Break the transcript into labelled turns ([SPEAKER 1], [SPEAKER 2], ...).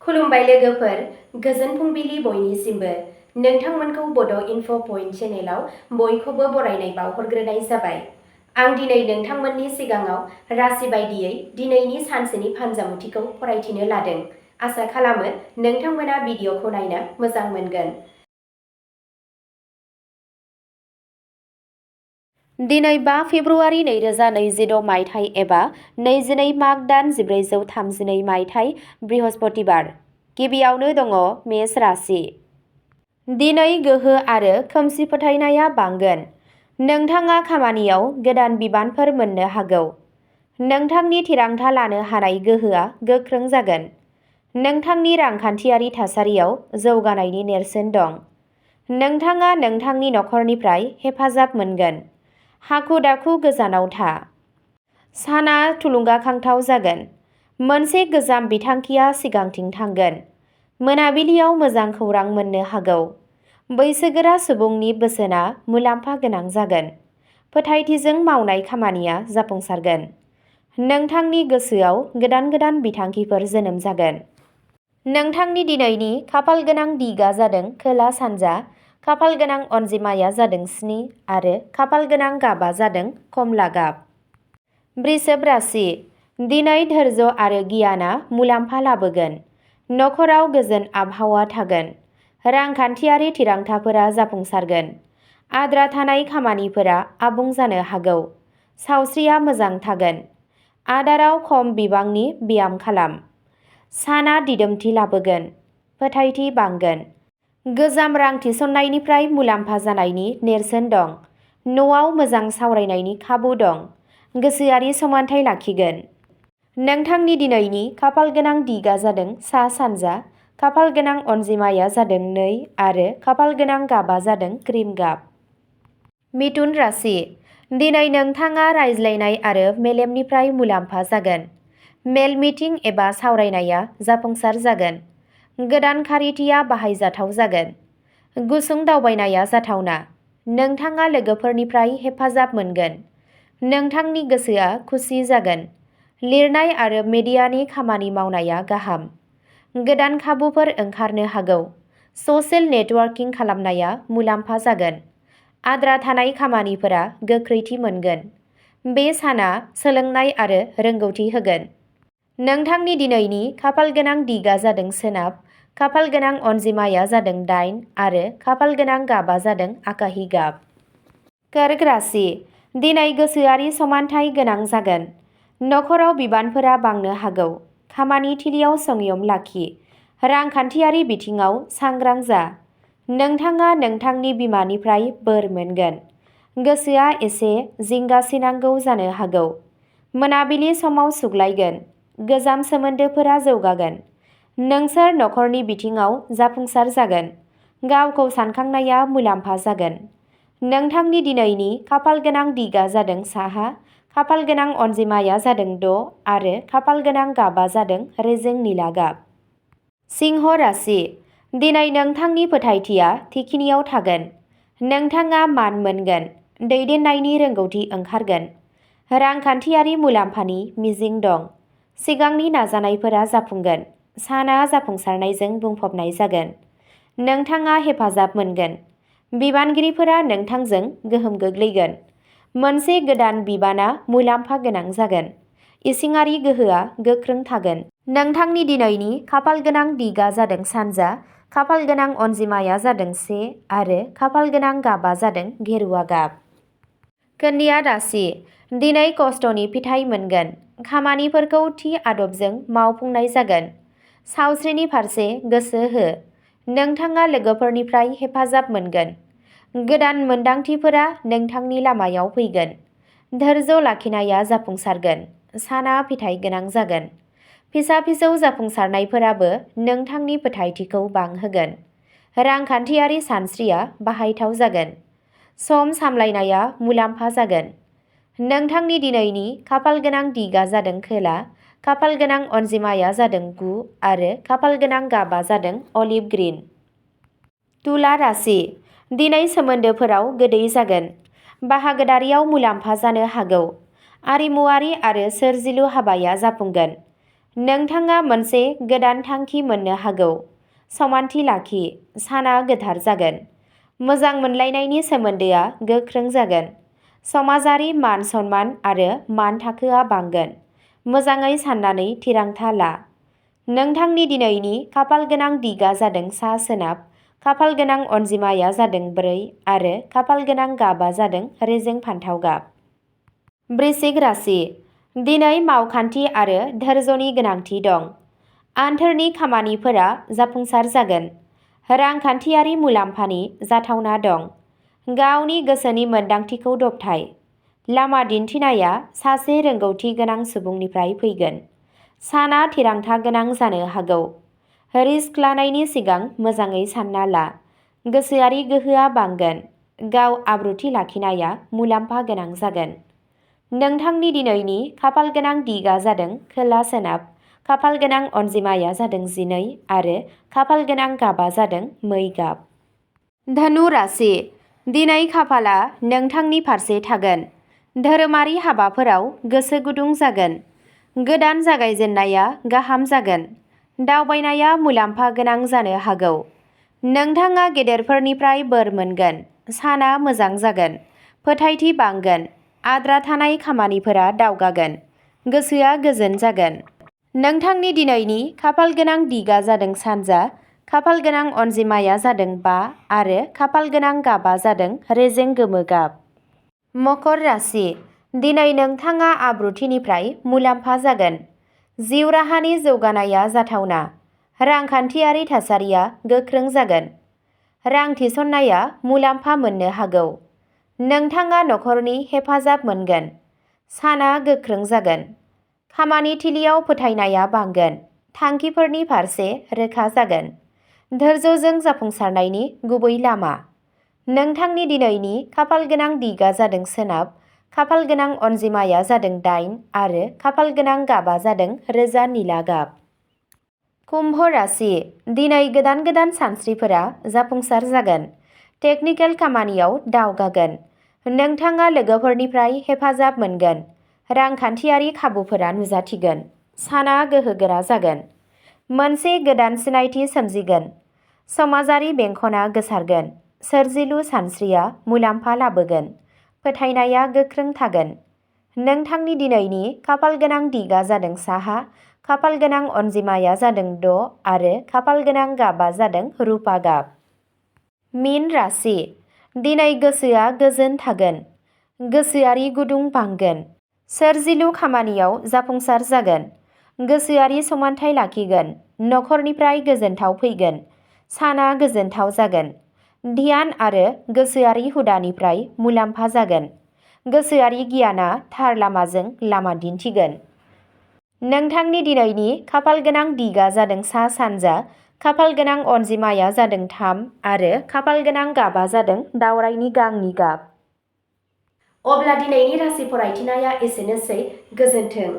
[SPEAKER 1] खुलुमबाय लोगोफोर, गोजोन फुंबिलि बयनिसिमबो। नोंथांमोनखौ बड' इनफ' पइन्ट चेनेलाव बयखौबो बरायनाय बावहरग्रोनाय जाबाय। आं दिनै नोंथांमोननि सिगाङाव राशि बायदियै दिनैनि सानसेनि फानजामुथिखौ फरायथिनो लादों। आसा खालामो नोंथांमोना भिडिअखौ नायनो मोजां मोनगोन। दिनै 5 फेब्रुआरि 2026 मायथाइ एबा 22 माग दान 1432 मायथाइ बृहस्पतिबार। गिबियावनो दङ मेष राशि। दिनै गोहो आरो खोमसि फोथायनाया बांगोन। नोंथाङा खामानियाव गोदान बिबानफोर मोननो हागौ। नोंथांनि थिरांथा लानो हानाय गोहोआ गोख्रों जागोन। नोंथांनि रांखान्थियारि थासारियाव जौगानायनि नेरसोन दं। नोंथाङा नोंथांनि नखरनिफ्राय हेफाजाब मोनगोन। हाखु-दाखु गोजानाव था। साना थुलुंगाखांथाव जागोन। मोनसे गोजाम बिथांखिया सिगांथिं थांगोन। मोनाबिलियाव मोजां खौरां मोननो हागौ। बैसोगोरा सुबुंनि बोसोनआ मुलाम्फा गोनां जागोन। फोथायथिजों मावनाय खामानिया जाफुंसारगोन। नोंथांनि गोसोआव गोदान बिथांखिफोर जोनोम जागोन। नोंथांनि दिनैनि खाफाल गोनां दिगा जादों खोला-सानजा, खाफाल गोनां अनजिमाया जादों 7 आरो खाफाल गोनां गाबा जादों कमला गाब। वृषभ राशि। दिनै धैर्य आरो गियानआ मुलाम्फा लाबोगोन। नखराव गोजोन आबहावा थागोन। रांखान्थियारि थिरांथाफोरा जाफुंसारगोन। आद्रा थानाय खामानिफोरा आबुं जानो हागौ। सावस्रिया मोजां थागोन। आदाराव खम बिबांनि ब्याम खालाम। साना दिदोमथि लाबोगोन। फोथायथि बांगोन। गोजाम रां थिसननायनिफ्राय मुलाम्फा जानायनि नेरसोन दं। न'आव मोजां सावरायनायनि खाबु दं। गोसोआरि समानथाय लाखिगोन। नोंथांनि दिनैनि खाफाल गोनां दिगा जादों सा-सानजा, खाफाल गोनां अनजिमाया जादों 2 आरो खाफाल गोनां गाबा जादों क्रिम गाब। मिथुन राशि। दिनै नोंथाङा रायज्लायनाय आरो मेलेमनिफ्राय मुलाम्फा जागोन। मेल मिटिं एबा सावरायनाया जाफुंसार जागोन। गोदान खारिथिया बाहायजाथाव जागोन। गुसुं दावबायनाया जाथावना। नोंथाङा लोगोफोरनिफ्राय हेफाजाब मोनगोन। नोंथांनि गोसोआ खुसि जागोन। लिरनाय आरो मिडियानि खामानि मावनाया गाहाम। गोदान खाबुफोर ओंखारनो हागौ। ससियेल नेटवर्किं खालामनाया मुलाम्फा जागोन। आद्रा थानाय खामानिफोरा गोख्रैथि मोनगोन। बे साना सोलोंनाय आरो रोंगौथि होगोन। नोंथांनि दिनैनि खाफाल गोनां दिगा जादों सोनाब, खाफाल गोनां अनजिमाया जादों 8 आरो खाफाल गोनां गाबा जादों आकाहि गाब। कर्क राशि। दिनै गोसोआरि समानथाय गोनां जागोन। नखराव बिबानफोरा बांनो हागौ। खामानि थिलियाव संयम लाखि। रांखान्थियारि बिथिङाव सांग्रां जा। नोंथाङा नोंथांनि बिमानिफ्राय बोर मोनगोन। गोसोआ एसे जिंगासिनांगौ जानो हागौ। मोनाबिलि समाव सुग्लायगोन। गोजाम सोमोन्दोफोरा जौगागोन। नोंसोर नखरनि बिथिङाव जाफुंसार जागोन। गावखौ सानखांनाया मुलाम्फा जागोन। नोंथांनि दिनैनि खाफाल गोनां दिगा जादों साहा, खाफाल गोनां अनजिमाया जादों 6 आरो खाफाल गोनां गाबा जादों रेजें निला गाब। सिंह राशि। दिनै नोंथांनि फोथायथिया थिखिनियाव थागोन। नोंथाङा मान मोनगोन। दैदेननायनि रोंगौथि ओंखारगोन। रांखान्थियारि मुलाम्फानि मिजिं दं। सिगांनि नाजानायफोरा जाफुंगोन। साना जाफुंसारनायजों बुंफबनाय जागोन। नोंथाङा हेफाजाब मोनगोन। बिबानगिरिफोरा नोंथांजों गोहोम गोग्लैगोन। मोनसे गोदान बिबाना मुलाम्फा गोनां जागोन। इसिङारि गोहोआ गोख्रों थागोन। नोंथांनि दिनैनि खाफाल गोनां दिगा जादों सानजा, खाफाल गोनां अनजिमाया जादों 1 आरो खाफाल गोनां गाबा जादों गेरुआ गाब। कन्या राशि। दिनै खस्थ'नि फिथाइ मोनगोन। खामानिफोरखौ थि आदबजों मावफुंनाय जागोन। सावस्रिनि फारसे गोसो हो। नोंथाङा लोगोफोरनिफ्राय हेफाजाब मोनगोन। गोदान मोनदांथिफोरा नोंथांनि लामायाव फैगोन। धैर्य लाखिनाया जाफुंसारगोन। साना फिथाइ गोनां जागोन। फिसा-फिसौ जाफुंसारनायफोराबो नोंथांनि फोथायथिखौ बांहोगोन। रांखान्थियारि सानस्रिया बाहायथाव जागोन। सम सामलायनाया मुलाम्फा जागोन। नोंथांनि दिनैनि खाफाल गोनां दिगा जादों खोला, खाफाल गोनां अनजिमाया जादों 9 आरो खाफाल गोनां गाबा जादों अलिभ ग्रीन। तुला राशि। दिनै सोमोन्दोफोराव गोदै जागोन। बाहागोदारियाव मुलाम्फा जानो हागौ। आरिमुआरि आरो सोरजिलु हाबाया जाफुंगोन। नोंथाङा मोनसे गोदान थांखि मोननो हागौ। समानथि लाखि, साना गोथार जागोन। मोजां मोनलायनायनि सोमोन्दोआ गोख्रों जागोन। समाजारि मान सन्मान आरो मान थाखोआ बांगोन। मोजाङै साननानै थिरांथा ला। नोंथांनि दिनैनि खाफाल गोनां दिगा जादों सा सोनाब, खाफाल गोनां अनजिमाया जादों 4 आरो खाफाल गोनां गाबा जादों रेजें फान्थाव गाब। वृश्चिक राशि। दिनै मावखान्थि आरो धैर्यनि गोनांथि दं। आन्थोरनि खामानिफोरा जाफुंसार जागोन। रांखान्थियारि मुलाम्फानि जाथावना दं। गावनि गोसोनि मोन्दांथिखौ दबथाय। लामा दिन्थिनाया सासे रोंगौथि गोनां सुबुंनिफ्राय फैगोन। साना थिरांथा गोनां जानो हागौ। रिस्क लानायनि सिगां मोजाङै सानना ला। गोसोआरि गोहोआ बांगोन। गाव आब्रुथि लाखिनाया मुलाम्फा गोनां जागोन। नोंथांनि दिनैनि खाफाल गोनां दिगा जादों खोला सोनाब, खाफाल गोनां अनजिमाया जादों 12 आरो खाफाल गोनां गाबा जादों मै गाब। धनु राशि। दिनै खाफाला नोंथांनि फारसे थागोन। धोरोमारि हाबाफोराव गोसो गुदुं जागोन। गोदान जागायजेननाया गाहाम जागोन। दावबायनाया मुलाम्फा गोनां जानो हागौ। नोंथाङा गेदेरफोरनिफ्राय बोर मोनगोन। साना मोजां जागोन। फोथायथि बांगोन। आद्रा थानाय खामानिफोरा दावगागोन। गोसोआ गोजोन जागोन। नोंथांनि दिनैनि खाफाल गोनां दिगा जादों सानजा, खाफाल गोनां अनजिमाया जादों 5 आरो खाफाल गोनां गाबा जादों रेजें गोमो गाब। मकर राशि। दिनै नोंथाङा आब्रुथिनिफ्राय मुलाम्फा जागोन। जिउ राहानि जौगानाया जाथावना। रांखान्थियारि थासारिया गोख्रों जागोन। रां थिसननाया मुलाम्फा मोननो हागौ। नोंथाङा नखरनि हेफाजाब मोनगोन। साना गोख्रों जागोन। खामानि थिलियाव फोथायनाया बांगोन। थांखिफोरनि फारसे रोखा जागोन। धैर्यजों जाफुंसारनायनि गुबै लामा। नोंथांनि दिनैनि खाफाल गोनां दिगा जादों सोनाब, खाफाल गोनां अनजिमाया जादों 8 आरो खाफाल गोनां गाबा जादों रोजा निला गाब। कुम्भ राशि। दिनै गोदान गोदान सानस्रिफोरा जाफुंसार जागोन। टेकनिकेल खामानियाव दावगागोन। नोंथाङा लोगोफोरनिफ्राय हेफाजाब मोनगोन। रांखान्थियारि खाबुफोरा नुजाथिगोन। साना गोहोगोरा जागोन। मोनसे गोदान सिनायथि सोमजिगोन। समाजारि बेंखनआ गोसारगोन। सोरजिलु सानस्रिया मुलाम्फा लाबोगोन। फोथायनाया गोख्रों थागोन। नोंथांनि दिनैनि खाफाल गोनां दिगा जादों साहा, खाफाल गोनां अनजिमाया जादों 6 आरो खाफाल गोनां गाबा जादों रुपा गाब। मीन राशि। दिनै गोसोआ गोजोन थागोन। गोसोआरि गुदुं बांगोन। सोरजिलु खामानियाव जाफुंसार जागोन। गोसोआरि समानथाय लाखिगोन। नखरनिफ्राय गोजोनथाव फैगोन। साना गोजोनथाव जागोन। ध्यान आरो गोसोआरि हुदानिफ्राय मुलाम्फा जागोन। गोसोआरि गियाना थार लामाजों लामा दिन्थिगोन। नोंथांनि दिनैनि खाफाल गोनां दिगा जादों सा सानजा, खाफाल गोनां अनजिमाया जादों 3 आरो खाफाल गोनां गाबा जादों दावरायनि गांनि गाब। अब्ला दिनैनि राशि फरायथिनाया एसेनोसै। गोजोन्थों।